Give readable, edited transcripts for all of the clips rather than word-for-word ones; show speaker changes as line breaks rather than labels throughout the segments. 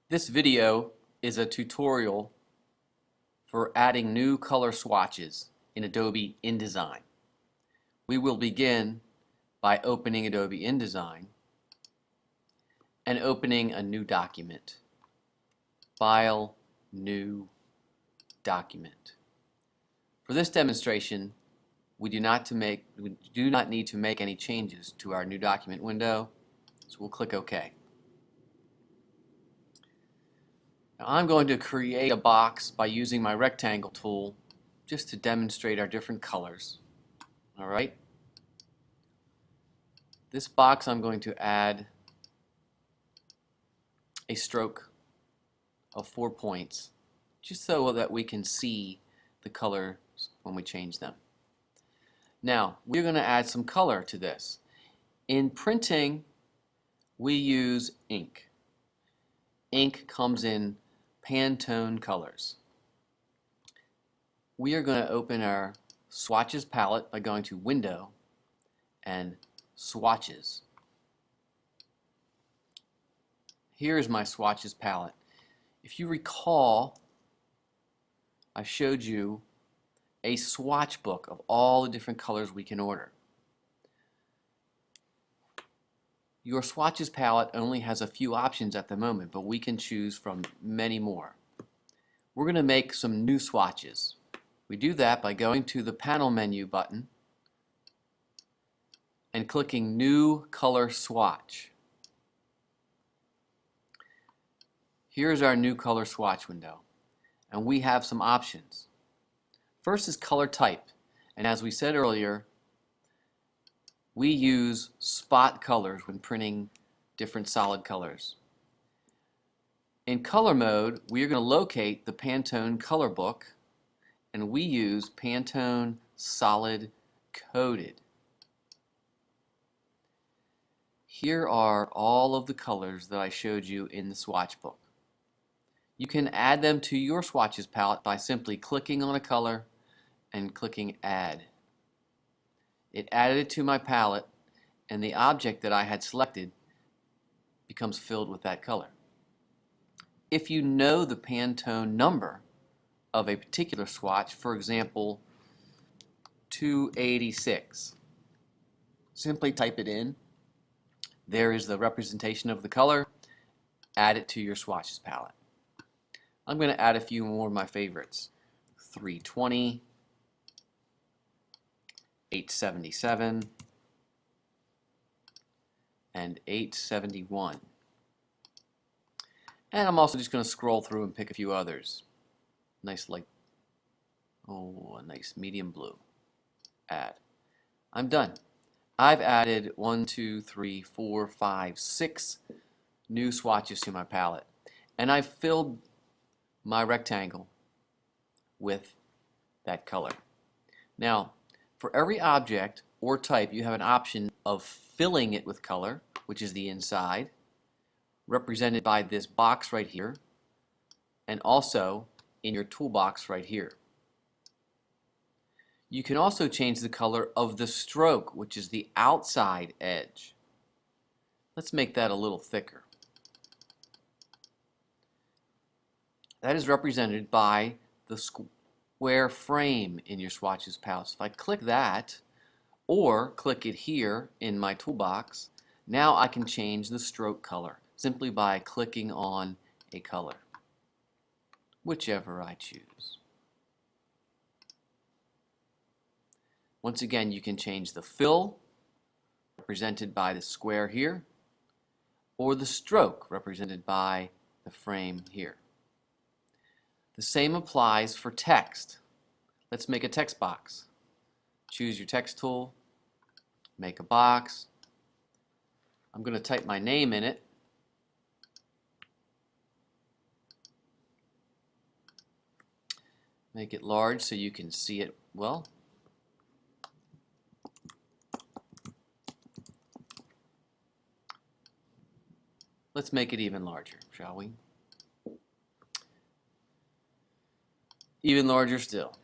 This video is a tutorial for adding new color swatches in Adobe InDesign. We will begin by opening Adobe InDesign and opening a new document. File, New Document. For this demonstration, we do not need to make any changes to our new document window, so we'll click OK. Now I'm going to create a box by using my rectangle tool just to demonstrate our different colors. Alright. This box I'm going to add a stroke of 4 points just so that we can see the colors when we change them. Now we're going to add some color to this. In printing we use ink. Ink comes in Pantone colors. We are going to open our Swatches palette by going to Window and Swatches. Here is my Swatches palette. If you recall, I showed you a swatch book of all the different colors we can order. Your Swatches palette only has a few options at the moment, but we can choose from many more. We're going to make some new swatches. We do that by going to the panel menu button and clicking New Color Swatch. Here's our new color swatch window, and we have some options. First is color type, and as we said earlier, we use spot colors when printing different solid colors. In color mode, we are going to locate the Pantone color book, and we use Pantone Solid Coded. Here are all of the colors that I showed you in the swatch book. You can add them to your swatches palette by simply clicking on a color and clicking Add. It added it to my palette, and the object that I had selected becomes filled with that color. If you know the Pantone number of a particular swatch, for example 286, simply type it in. There is the representation of the color. Add it to your swatches palette. I'm going to add a few more of my favorites. 320, 877, and 871. And I'm also just going to scroll through and pick a few others. Nice a nice medium blue. Add. I'm done. I've added 1, 2, 3, 4, 5, 6 new swatches to my palette. And I've filled my rectangle with that color. Now, for every object or type, you have an option of filling it with color, which is the inside, represented by this box right here, and also in your toolbox right here. You can also change the color of the stroke, which is the outside edge. Let's make that a little thicker. That is represented by the square frame in your swatches palette. So if I click that, or click it here in my toolbox, now I can change the stroke color simply by clicking on a color, whichever I choose. Once again, you can change the fill, represented by the square here, or the stroke, represented by the frame here. The same applies for text. Let's make a text box. Choose your text tool, make a box. I'm going to type my name in it. Make it large so you can see it well. Let's make it even larger, shall we? Even larger still.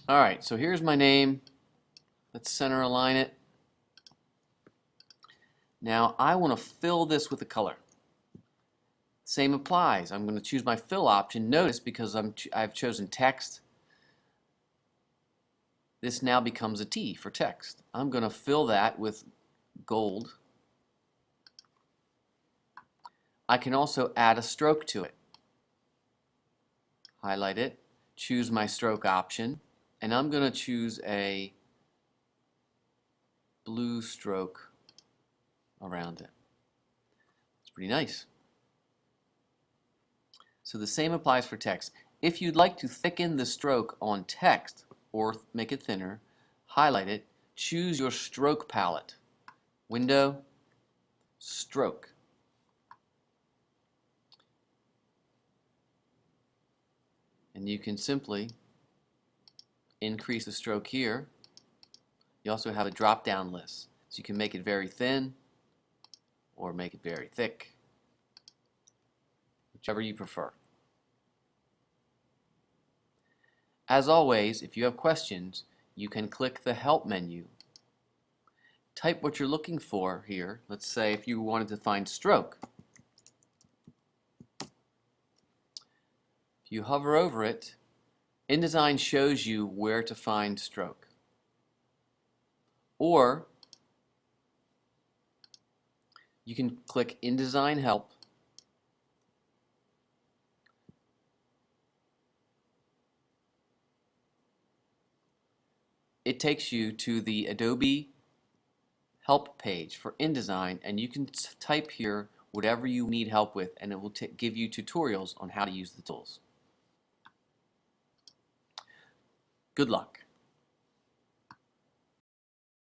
Alright, so here's my name. Let's center align it. Now I want to fill this with a color. Same applies. I'm going to choose my fill option. Notice because I've chosen text, this now becomes a T for text. I'm going to fill that with gold. I can also add a stroke to it. Highlight it, choose my stroke option, and I'm going to choose a blue stroke around it. It's pretty nice. So the same applies for text. If you'd like to thicken the stroke on text or make it thinner, highlight it, choose your stroke palette. Window, stroke. And you can simply increase the stroke here. You also have a drop-down list, so you can make it very thin or make it very thick, whichever you prefer. As always, if you have questions, you can click the Help menu. Type what you're looking for here. Let's say if you wanted to find stroke. If you hover over it, InDesign shows you where to find stroke. Or you can click InDesign Help. It takes you to the Adobe Help page for InDesign, and you can type here whatever you need help with, and it will give you tutorials on how to use the tools. Good luck.